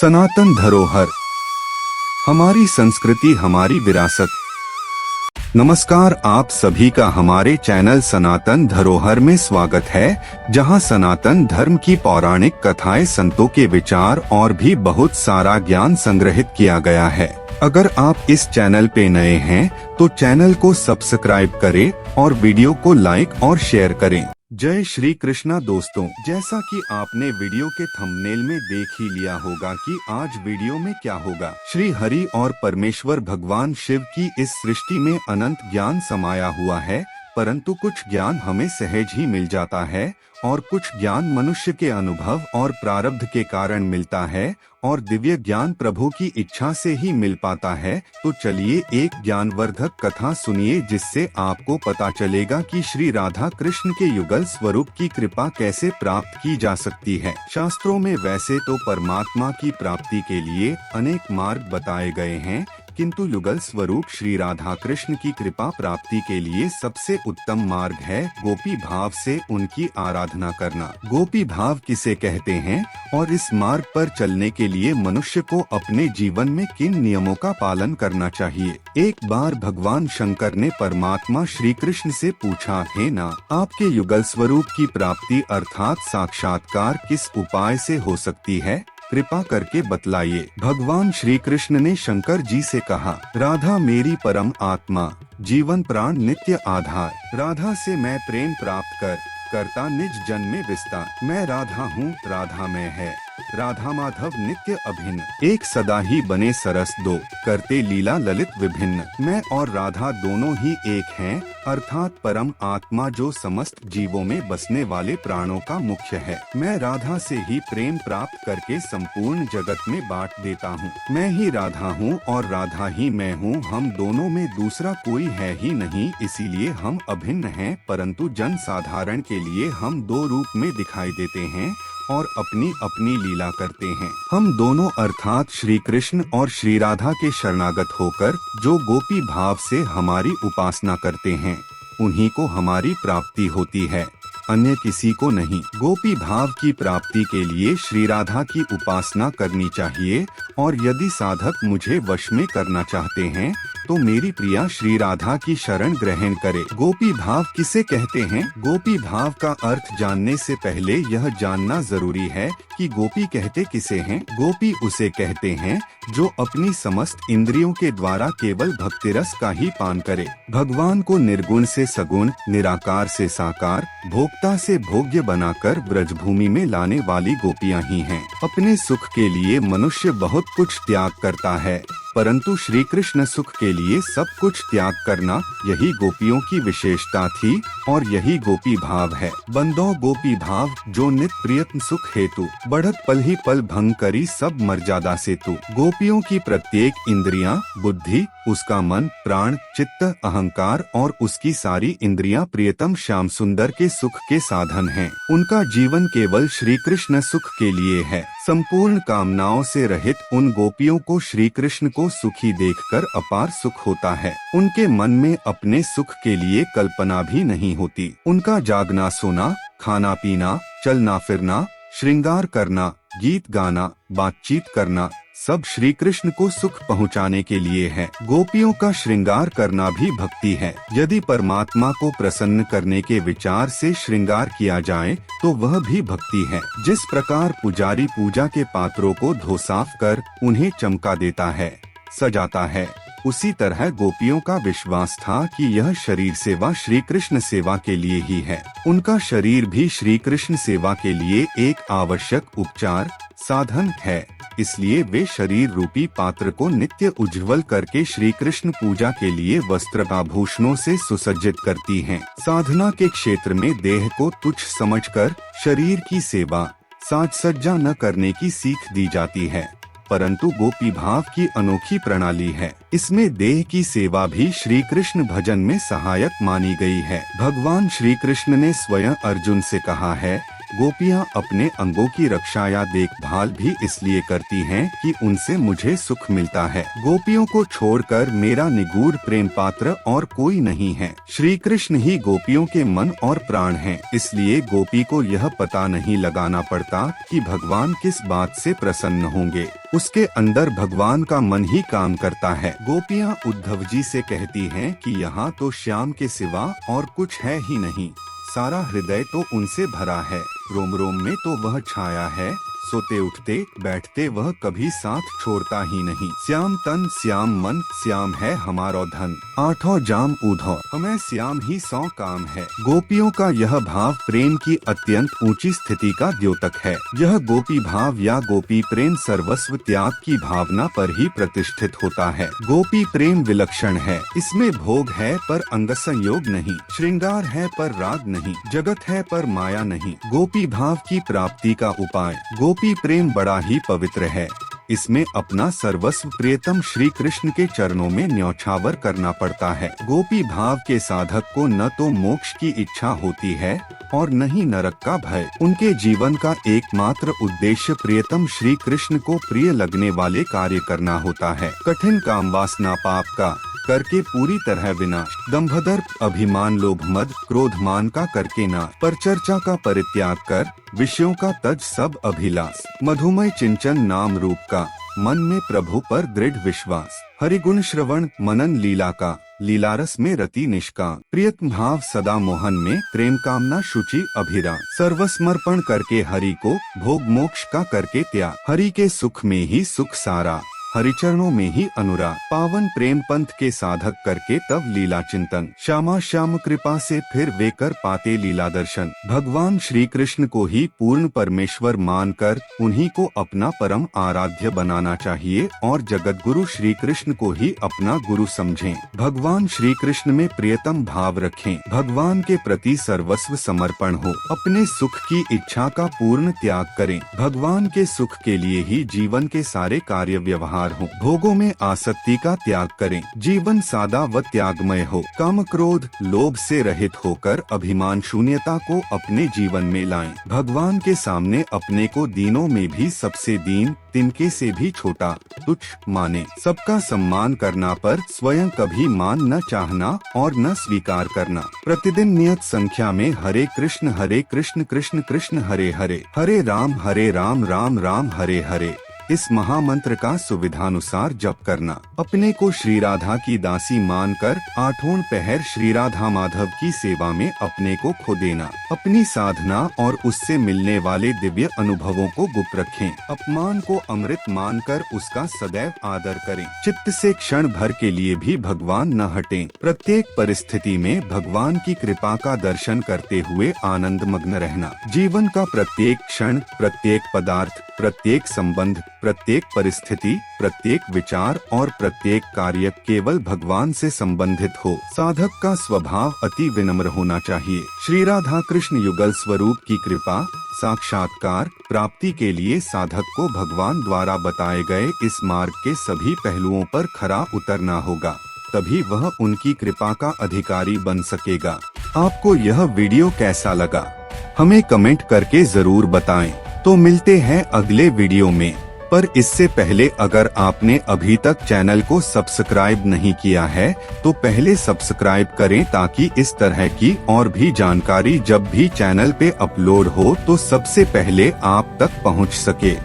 सनातन धरोहर, हमारी संस्कृति हमारी विरासत। नमस्कार, आप सभी का हमारे चैनल सनातन धरोहर में स्वागत है, जहां सनातन धर्म की पौराणिक कथाएं, संतों के विचार और भी बहुत सारा ज्ञान संग्रहित किया गया है। अगर आप इस चैनल पे नए हैं तो चैनल को सब्सक्राइब करें और वीडियो को लाइक और शेयर करें। जय श्री कृष्णा दोस्तों, जैसा कि आपने वीडियो के थंबनेल में देख ही लिया होगा कि आज वीडियो में क्या होगा। श्री हरि और परमेश्वर भगवान शिव की इस सृष्टि में अनंत ज्ञान समाया हुआ है, परंतु कुछ ज्ञान हमें सहज ही मिल जाता है और कुछ ज्ञान मनुष्य के अनुभव और प्रारब्ध के कारण मिलता है और दिव्य ज्ञान प्रभु की इच्छा से ही मिल पाता है। तो चलिए एक ज्ञानवर्धक कथा सुनिए, जिससे आपको पता चलेगा कि श्री राधा कृष्ण के युगल स्वरूप की कृपा कैसे प्राप्त की जा सकती है। शास्त्रों में वैसे तो परमात्मा की प्राप्ति के लिए अनेक मार्ग बताए गए हैं, किंतु युगल स्वरूप श्री राधा कृष्ण की कृपा प्राप्ति के लिए सबसे उत्तम मार्ग है गोपी भाव से उनकी आराधना करना। गोपी भाव किसे कहते हैं और इस मार्ग पर चलने के लिए मनुष्य को अपने जीवन में किन नियमों का पालन करना चाहिए। एक बार भगवान शंकर ने परमात्मा श्री कृष्ण से पूछा, हे नाथ, आपके युगल स्वरूप की प्राप्ति अर्थात साक्षात्कार किस उपाय से हो सकती है, कृपा करके बतलाइए। भगवान श्री कृष्ण ने शंकर जी से कहा, राधा मेरी परम आत्मा, जीवन प्राण नित्य आधार। राधा से मैं प्रेम प्राप्त करता निज जन में विस्तार। मैं राधा हूँ, राधा में है, राधा माधव नित्य अभिन्न। एक सदा ही बने सरस दो, करते लीला ललित विभिन्न। मैं और राधा दोनों ही एक हैं, अर्थात परम आत्मा जो समस्त जीवों में बसने वाले प्राणों का मुख्य है। मैं राधा से ही प्रेम प्राप्त करके संपूर्ण जगत में बांट देता हूँ। मैं ही राधा हूँ और राधा ही मैं हूँ, हम दोनों में दूसरा कोई है ही नहीं, इसीलिए हम अभिन्न हैं। परंतु जन साधारण के लिए हम दो रूप में दिखाई देते हैं और अपनी अपनी लीला करते हैं। हम दोनों अर्थात श्री कृष्ण और श्री राधा के शरणागत होकर जो गोपी भाव से हमारी उपासना करते हैं, उन्हीं को हमारी प्राप्ति होती है, अन्य किसी को नहीं। गोपी भाव की प्राप्ति के लिए श्री राधा की उपासना करनी चाहिए और यदि साधक मुझे वश में करना चाहते हैं तो मेरी प्रिया श्री राधा की शरण ग्रहण करे। गोपी भाव किसे कहते हैं? गोपी भाव का अर्थ जानने से पहले यह जानना जरूरी है कि गोपी कहते किसे हैं। गोपी उसे कहते हैं जो अपनी समस्त इंद्रियों के द्वारा केवल भक्ति रस का ही पान करे। भगवान को निर्गुण से सगुण, निराकार से साकार, भोक्ता से भोग्य बनाकर ब्रजभूमि में लाने वाली गोपियां ही हैं। अपने सुख के लिए मनुष्य बहुत कुछ त्याग करता है, परंतु श्री कृष्ण सुख के लिए सब कुछ त्याग करना, यही गोपियों की विशेषता थी और यही गोपी भाव है। बंदो गोपी भाव जो नित प्रियतम सुख हेतु, बढ़त पल ही पल भंग करी सब मर्यादा से तू। गोपियों की प्रत्येक इंद्रियां, बुद्धि, उसका मन, प्राण, चित्त, अहंकार और उसकी सारी इंद्रियां प्रियतम श्याम सुंदर के सुख के साधन हैं। उनका जीवन केवल श्री कृष्ण सुख के लिए है। संपूर्ण कामनाओं से रहित उन गोपियों को श्री कृष्ण को सुखी देखकर अपार सुख होता है। उनके मन में अपने सुख के लिए कल्पना भी नहीं होती। उनका जागना, सोना, खाना पीना, चलना फिरना, श्रृंगार करना, गीत गाना, बातचीत करना, सब श्री कृष्ण को सुख पहुंचाने के लिए है। गोपियों का श्रृंगार करना भी भक्ति है। यदि परमात्मा को प्रसन्न करने के विचार से श्रृंगार किया जाए तो वह भी भक्ति है। जिस प्रकार पुजारी पूजा के पात्रों को धो साफ कर उन्हें चमका देता है, सजाता है, उसी तरह गोपियों का विश्वास था कि यह शरीर सेवा श्री कृष्ण सेवा के लिए ही है। उनका शरीर भी श्री कृष्ण सेवा के लिए एक आवश्यक उपचार साधन है, इसलिए वे शरीर रूपी पात्र को नित्य उज्ज्वल करके श्री कृष्ण पूजा के लिए वस्त्र आभूषणों से सुसज्जित करती हैं। साधना के क्षेत्र में देह को तुच्छ समझकर शरीर की सेवा, साज सज्जा न करने की सीख दी जाती है, परंतु गोपी भाव की अनोखी प्रणाली है। इसमें देह की सेवा भी श्री कृष्ण भजन में सहायक मानी गई है। भगवान श्री कृष्ण ने स्वयं अर्जुन से कहा है, गोपियाँ अपने अंगों की रक्षा या देखभाल भी इसलिए करती हैं कि उनसे मुझे सुख मिलता है। गोपियों को छोड़कर मेरा निगूढ़ प्रेम पात्र और कोई नहीं है। श्री कृष्ण ही गोपियों के मन और प्राण हैं। इसलिए गोपी को यह पता नहीं लगाना पड़ता कि भगवान किस बात से प्रसन्न होंगे, उसके अंदर भगवान का मन ही काम करता है। गोपियाँ उद्धव जी से कहती हैं कि यहाँ तो श्याम के सिवा और कुछ है ही नहीं, सारा हृदय तो उनसे भरा है, रोम रोम में तो वह छाया है, सोते उठते बैठते वह कभी साथ छोड़ता ही नहीं। श्याम तन श्याम मन श्याम है हमारो धन, आठों जाम ऊधो हमें श्याम ही सौ काम है। गोपियों का यह भाव प्रेम की अत्यंत ऊंची स्थिति का द्योतक है। यह गोपी भाव या गोपी प्रेम सर्वस्व त्याग की भावना पर ही प्रतिष्ठित होता है। गोपी प्रेम विलक्षण है, इसमें भोग है पर अंग संयोग नहीं, श्रृंगार है पर राग नहीं, जगत है पर माया नहीं। गोपी भाव की प्राप्ति का उपाय गोपी प्रेम बड़ा ही पवित्र है। इसमें अपना सर्वस्व प्रियतम श्री कृष्ण के चरणों में न्यौछावर करना पड़ता है। गोपी भाव के साधक को न तो मोक्ष की इच्छा होती है और न ही नरक का भय। उनके जीवन का एकमात्र उद्देश्य प्रियतम श्री कृष्ण को प्रिय लगने वाले कार्य करना होता है। कठिन काम वासना पाप का करके पूरी तरह विनाश, दंभदर्प अभिमान लोभ मद क्रोध मान का करके नाश, पर चर्चा का परित्याग कर विषयों का तज सब अभिलाष, मधुमय चिंचन नाम रूप का मन में प्रभु पर दृढ़ विश्वास, हरिगुण श्रवण मनन लीला का लीलारस में रति निष्काम, प्रियतम भाव सदा मोहन में प्रेम कामना शुचि अभिराम, सर्वसमर्पण करके हरि को भोग मोक्ष का करके त्याग, हरि के सुख में ही सुख सारा, हरिचरणों में ही अनुराग, पावन प्रेम पंथ के साधक करके तब लीला चिंतन, श्यामा श्याम कृपा से फिर वे कर पाते लीला दर्शन। भगवान श्री कृष्ण को ही पूर्ण परमेश्वर मानकर उन्हीं को अपना परम आराध्य बनाना चाहिए और जगत गुरु श्री कृष्ण को ही अपना गुरु समझें। भगवान श्री कृष्ण में प्रियतम भाव रखें, भगवान के प्रति सर्वस्व समर्पण हो, अपने सुख की इच्छा का पूर्ण त्याग करें। भगवान के सुख के लिए ही जीवन के सारे कार्य व्यवहार हो, भोगों में आसक्ति का त्याग करें, जीवन सादा व त्यागमय हो, काम क्रोध लोभ से रहित होकर अभिमान शून्यता को अपने जीवन में लाएं। भगवान के सामने अपने को दीनों में भी सबसे दीन, तिनके से भी छोटा तुच्छ माने, सबका सम्मान करना पर स्वयं कभी मान न चाहना और न स्वीकार करना। प्रतिदिन नियत संख्या में हरे कृष्ण कृष्ण कृष्ण हरे हरे, हरे राम राम राम हरे हरे इस महामंत्र का सुविधानुसार जप करना। अपने को श्री राधा की दासी मानकर आठों पहर श्री राधा माधव की सेवा में अपने को खो देना। अपनी साधना और उससे मिलने वाले दिव्य अनुभवों को गुप्त रखें। अपमान को अमृत मानकर उसका सदैव आदर करें। चित्त से क्षण भर के लिए भी भगवान न हटें। प्रत्येक परिस्थिति में भगवान की कृपा का दर्शन करते हुए आनंद मग्न रहना। जीवन का प्रत्येक क्षण, प्रत्येक पदार्थ, प्रत्येक संबंध, प्रत्येक परिस्थिति, प्रत्येक विचार और प्रत्येक कार्य केवल भगवान से संबंधित हो। साधक का स्वभाव अति विनम्र होना चाहिए। श्री राधा कृष्ण युगल स्वरूप की कृपा साक्षात्कार प्राप्ति के लिए साधक को भगवान द्वारा बताए गए इस मार्ग के सभी पहलुओं पर खरा उतरना होगा, तभी वह उनकी कृपा का अधिकारी बन सकेगा। आपको यह वीडियो कैसा लगा हमें कमेंट करके जरूर बताएं। तो मिलते हैं अगले वीडियो में, पर इससे पहले अगर आपने अभी तक चैनल को सब्सक्राइब नहीं किया है तो पहले सब्सक्राइब करें ताकि इस तरह की और भी जानकारी जब भी चैनल पे अपलोड हो तो सबसे पहले आप तक पहुंच सके।